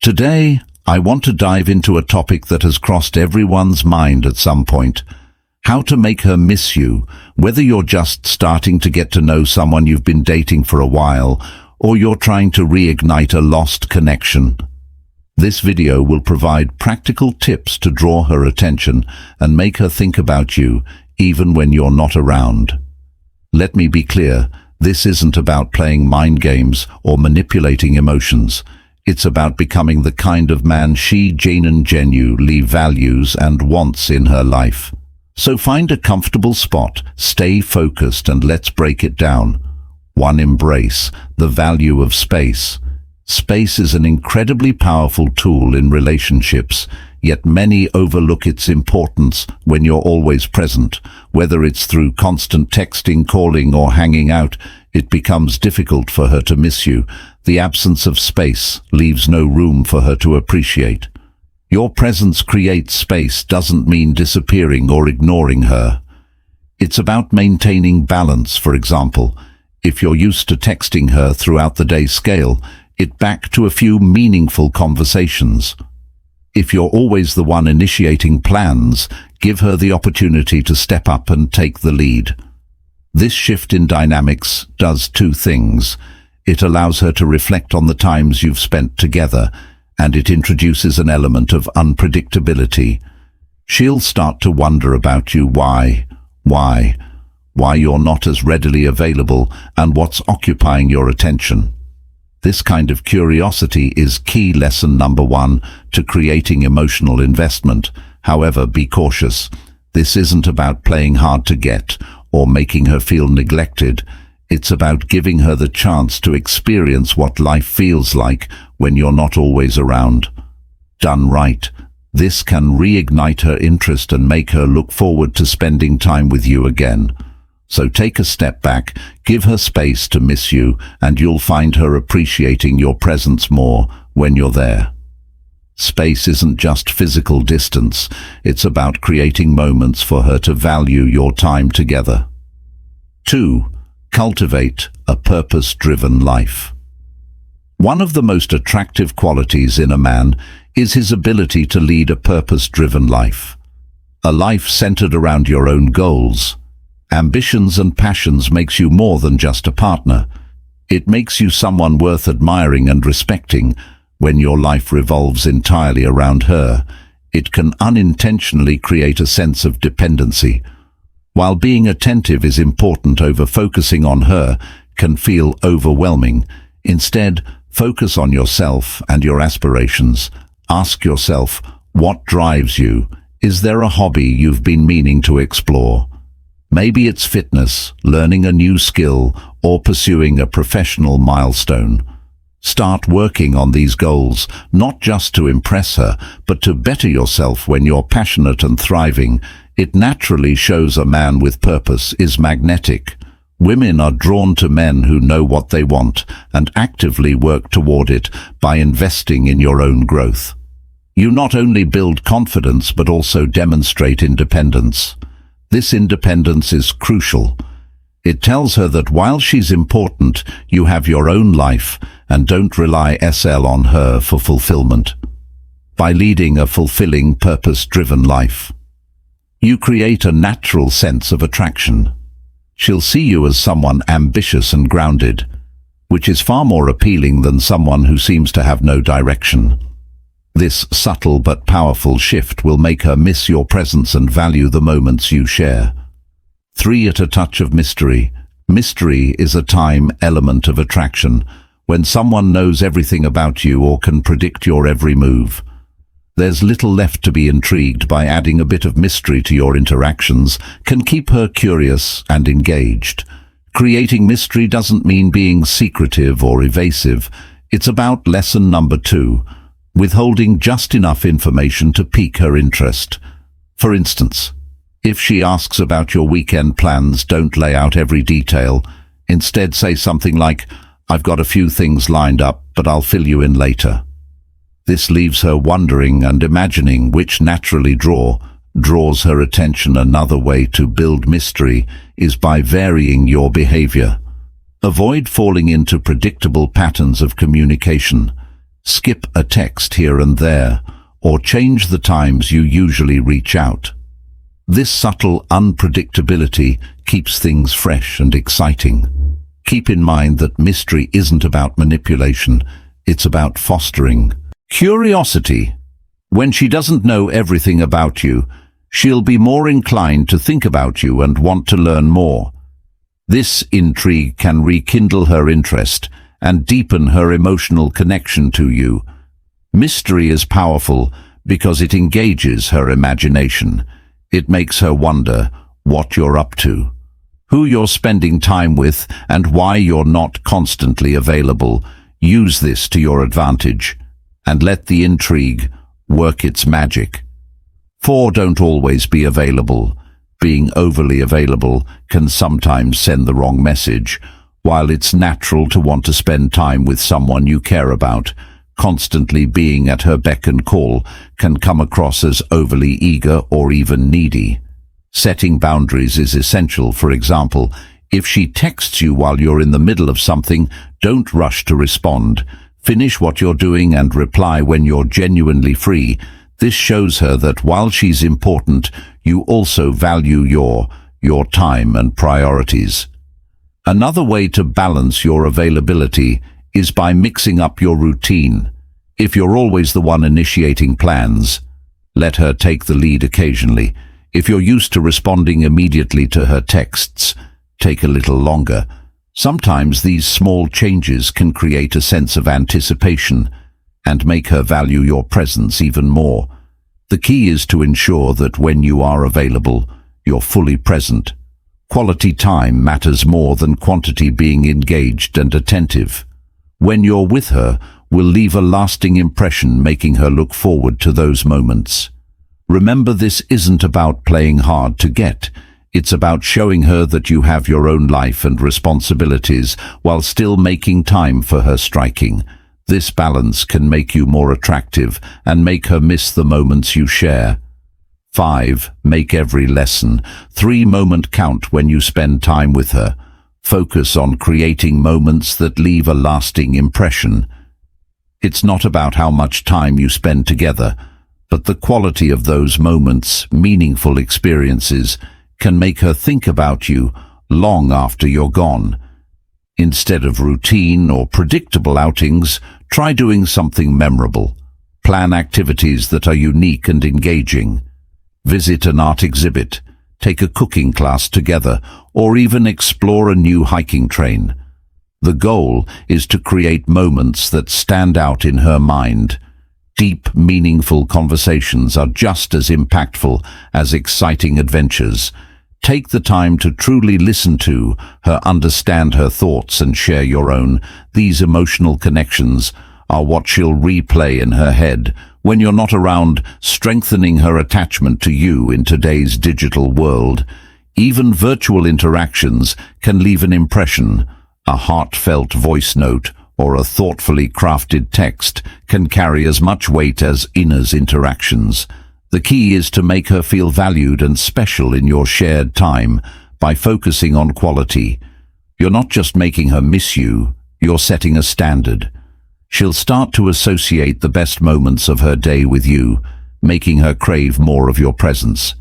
Today, I want to dive into a topic that has crossed everyone's mind at some point. How to make her miss you, whether you're just starting to get to know someone you've been dating for a while, or you're trying to reignite a lost connection. This video will provide practical tips to draw her attention and make her think about you, even when you're not around. Let me be clear, this isn't about playing mind games or manipulating emotions. It's about becoming the kind of man she genuinely values and wants in her life. So find a comfortable spot, stay focused, and let's break it down. 1. Embrace the value of space. Space is an incredibly powerful tool in relationships, yet many overlook its importance when you're always present. Whether it's through constant texting, calling, or hanging out, it becomes difficult for her to miss you. The absence of space leaves no room for her to appreciate. Your presence creates space doesn't mean disappearing or ignoring her. It's about maintaining balance. For example, if you're used to texting her throughout the day, scale it back to a few meaningful conversations. If you're always the one initiating plans, give her the opportunity to step up and take the lead. This shift in dynamics does two things. It allows her to reflect on the times you've spent together, and it introduces an element of unpredictability. She'll start to wonder about you, why you're not as readily available, and what's occupying your attention. This kind of curiosity is key. Lesson number 1 to creating emotional investment. However, be cautious. This isn't about playing hard to get or making her feel neglected. It's about giving her the chance to experience what life feels like when you're not always around. Done right, this can reignite her interest and make her look forward to spending time with you again. So take a step back, give her space to miss you, and you'll find her appreciating your presence more when you're there. Space isn't just physical distance, it's about creating moments for her to value your time together. 2. Cultivate a purpose-driven life. One of the most attractive qualities in a man is his ability to lead a purpose-driven life. A life centered around your own goals, ambitions and passions makes you more than just a partner. It makes you someone worth admiring and respecting. When your life revolves entirely around her, it can unintentionally create a sense of dependency. While being attentive is important, over-focusing on her can feel overwhelming. Instead, focus on yourself and your aspirations. Ask yourself, what drives you? Is there a hobby you've been meaning to explore? Maybe it's fitness, learning a new skill, or pursuing a professional milestone. Start working on these goals, not just to impress her, but to better yourself. When you're passionate and thriving, it naturally shows. A man with purpose is magnetic. Women are drawn to men who know what they want and actively work toward it. By investing in your own growth, you not only build confidence but also demonstrate independence. This independence is crucial. It tells her that while she's important, you have your own life and don't rely on her for fulfillment. By leading a fulfilling, purpose-driven life, you create a natural sense of attraction. She'll see you as someone ambitious and grounded, which is far more appealing than someone who seems to have no direction. This subtle but powerful shift will make her miss your presence and value the moments you share. 3. At a touch of mystery. Mystery is a time element of attraction. When someone knows everything about you or can predict your every move, there's little left to be intrigued by. Adding a bit of mystery to your interactions can keep her curious and engaged. Creating mystery doesn't mean being secretive or evasive. It's about lesson number 2. Withholding just enough information to pique her interest. For instance, if she asks about your weekend plans, don't lay out every detail. Instead, say something like, "I've got a few things lined up, but I'll fill you in later." This leaves her wondering and imagining, which naturally draws her attention. Another way to build mystery is by varying your behavior. Avoid falling into predictable patterns of communication. Skip a text here and there, or change the times you usually reach out. This subtle unpredictability keeps things fresh and exciting. Keep in mind that mystery isn't about manipulation, it's about fostering curiosity. When she doesn't know everything about you, she'll be more inclined to think about you and want to learn more. This intrigue can rekindle her interest and deepen her emotional connection to you. Mystery is powerful because it engages her imagination. It makes her wonder what you're up to, who you're spending time with, and why you're not constantly available. Use this to your advantage and let the intrigue work its magic. 4. Don't always be available. Being overly available can sometimes send the wrong message. While it's natural to want to spend time with someone you care about, constantly being at her beck and call can come across as overly eager or even needy. Setting boundaries is essential. For example, if she texts you while you're in the middle of something, don't rush to respond. Finish what you're doing and reply when you're genuinely free. This shows her that while she's important, you also value your time and priorities. Another way to balance your availability is by mixing up your routine. If you're always the one initiating plans, let her take the lead occasionally. If you're used to responding immediately to her texts, take a little longer. Sometimes these small changes can create a sense of anticipation and make her value your presence even more. The key is to ensure that when you are available, you're fully present. Quality time matters more than quantity. Being engaged and attentive when you're with her will leave a lasting impression, making her look forward to those moments. Remember, this isn't about playing hard to get. It's about showing her that you have your own life and responsibilities while still making time for her. Striking this balance can make you more attractive and make her miss the moments you share. 5. Make every lesson 3 moment count when you spend time with her. Focus on creating moments that leave a lasting impression. It's not about how much time you spend together, but the quality of those moments. Meaningful experiences can make her think about you long after you're gone. Instead of routine or predictable outings, try doing something memorable. Plan activities that are unique and engaging. Visit an art exhibit, take a cooking class together, or even explore a new hiking trail. The goal is to create moments that stand out in her mind. Deep, meaningful conversations are just as impactful as exciting adventures. Take the time to truly listen to her, understand her thoughts, and share your own. These emotional connections are what she'll replay in her head when you're not around, strengthening her attachment to you in today's digital world. Even virtual interactions can leave an impression. A heartfelt voice note or a thoughtfully crafted text can carry as much weight as in-person interactions. The key is to make her feel valued and special in your shared time by focusing on quality. You're not just making her miss you, you're setting a standard. She'll start to associate the best moments of her day with you, making her crave more of your presence.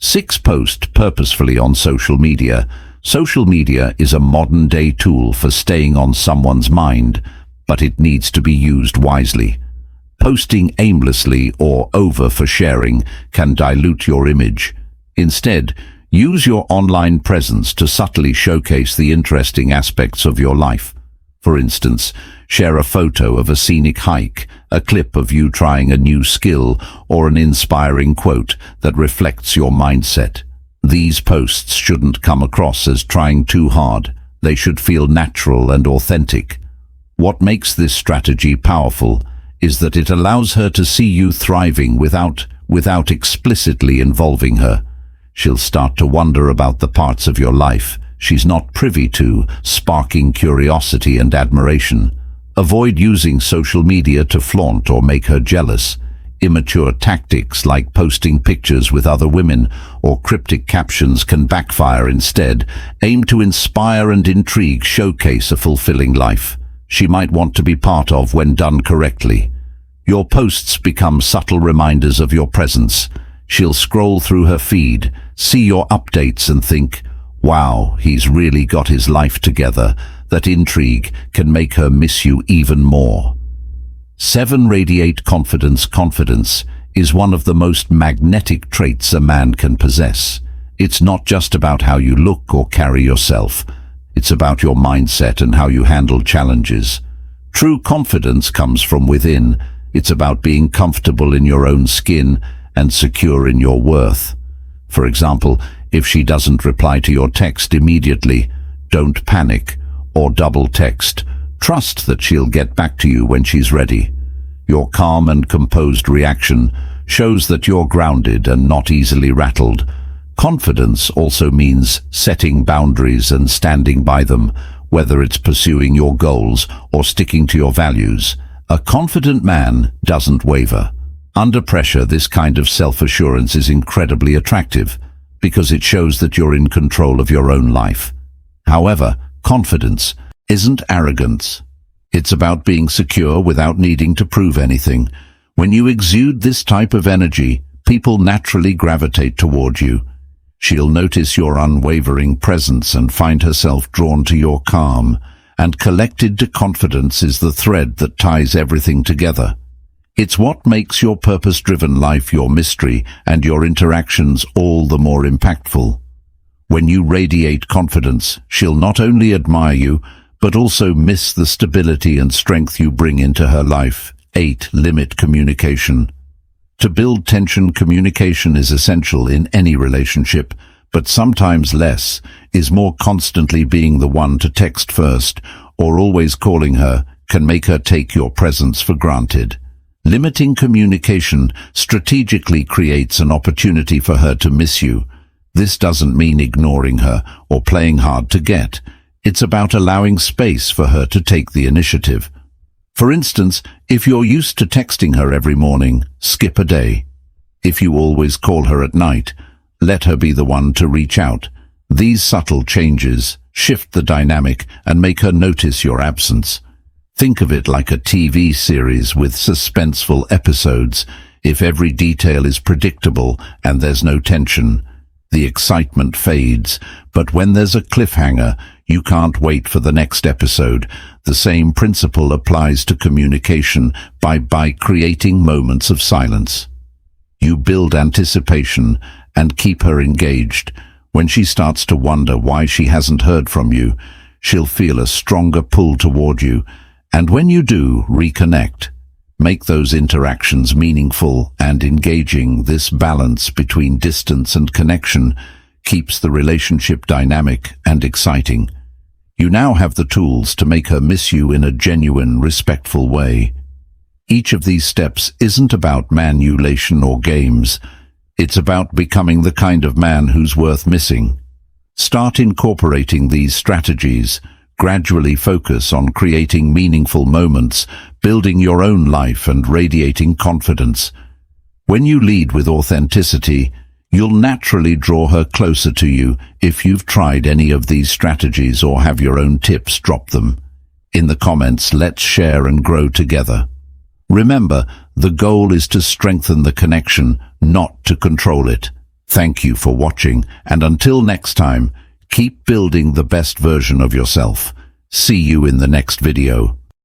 6. Post purposefully on social media. Social media is a modern-day tool for staying on someone's mind, but it needs to be used wisely. Posting aimlessly or over for sharing can dilute your image. Instead, use your online presence to subtly showcase the interesting aspects of your life. For instance, share a photo of a scenic hike, a clip of you trying a new skill, or an inspiring quote that reflects your mindset. These posts shouldn't come across as trying too hard. They should feel natural and authentic. What makes this strategy powerful is that it allows her to see you thriving without explicitly involving her. She'll start to wonder about the parts of your life she's not privy to, sparking curiosity and admiration. Avoid using social media to flaunt or make her jealous. Immature tactics like posting pictures with other women or cryptic captions can backfire. Instead, aim to inspire and intrigue, showcase a fulfilling life. she might want to be part of when done correctly. Your posts become subtle reminders of your presence. She'll scroll through her feed, see your updates and think, wow, he's really got his life together. That intrigue can make her miss you even more. 7. Radiate confidence. Confidence is one of the most magnetic traits a man can possess. It's not just about how you look or carry yourself. It's about your mindset and how you handle challenges. True confidence comes from within. It's about being comfortable in your own skin and secure in your worth. For example, if she doesn't reply to your text immediately, don't panic or double text. Trust that she'll get back to you when she's ready. Your calm and composed reaction shows that you're grounded and not easily rattled. Confidence also means setting boundaries and standing by them, whether it's pursuing your goals or sticking to your values. A confident man doesn't waver. Under pressure, this kind of self-assurance is incredibly attractive because it shows that you're in control of your own life. However, confidence isn't arrogance. It's about being secure without needing to prove anything. When you exude this type of energy, people naturally gravitate toward you. She'll notice your unwavering presence and find herself drawn to your calm and collected confidence is the thread that ties everything together. It's what makes your purpose-driven life your mystery and your interactions all the more impactful. When you radiate confidence, she'll not only admire you, but also miss the stability and strength you bring into her life. 8. Limit communication. To build tension, communication is essential in any relationship, but sometimes less is more. Constantly being the one to text first or always calling her can make her take your presence for granted. Limiting communication strategically creates an opportunity for her to miss you. This doesn't mean ignoring her or playing hard to get. It's about allowing space for her to take the initiative. For instance, if you're used to texting her every morning, skip a day. If you always call her at night, let her be the one to reach out. These subtle changes shift the dynamic and make her notice your absence. Think of it like a TV series with suspenseful episodes. If every detail is predictable and there's no tension, the excitement fades. But when there's a cliffhanger, you can't wait for the next episode. The same principle applies to communication by creating moments of silence. You build anticipation and keep her engaged. When she starts to wonder why she hasn't heard from you, she'll feel a stronger pull toward you. And when you do, reconnect. Make those interactions meaningful and engaging. This balance between distance and connection keeps the relationship dynamic and exciting. You now have the tools to make her miss you in a genuine, respectful way. Each of these steps isn't about manipulation or games. It's about becoming the kind of man who's worth missing. Start incorporating these strategies. Gradually focus on creating meaningful moments, building your own life and radiating confidence. When you lead with authenticity, you'll naturally draw her closer to you. If you've tried any of these strategies or have your own tips, drop them in the comments. Let's share and grow together. Remember, the goal is to strengthen the connection, not to control it. Thank you for watching, and until next time, keep building the best version of yourself. See you in the next video.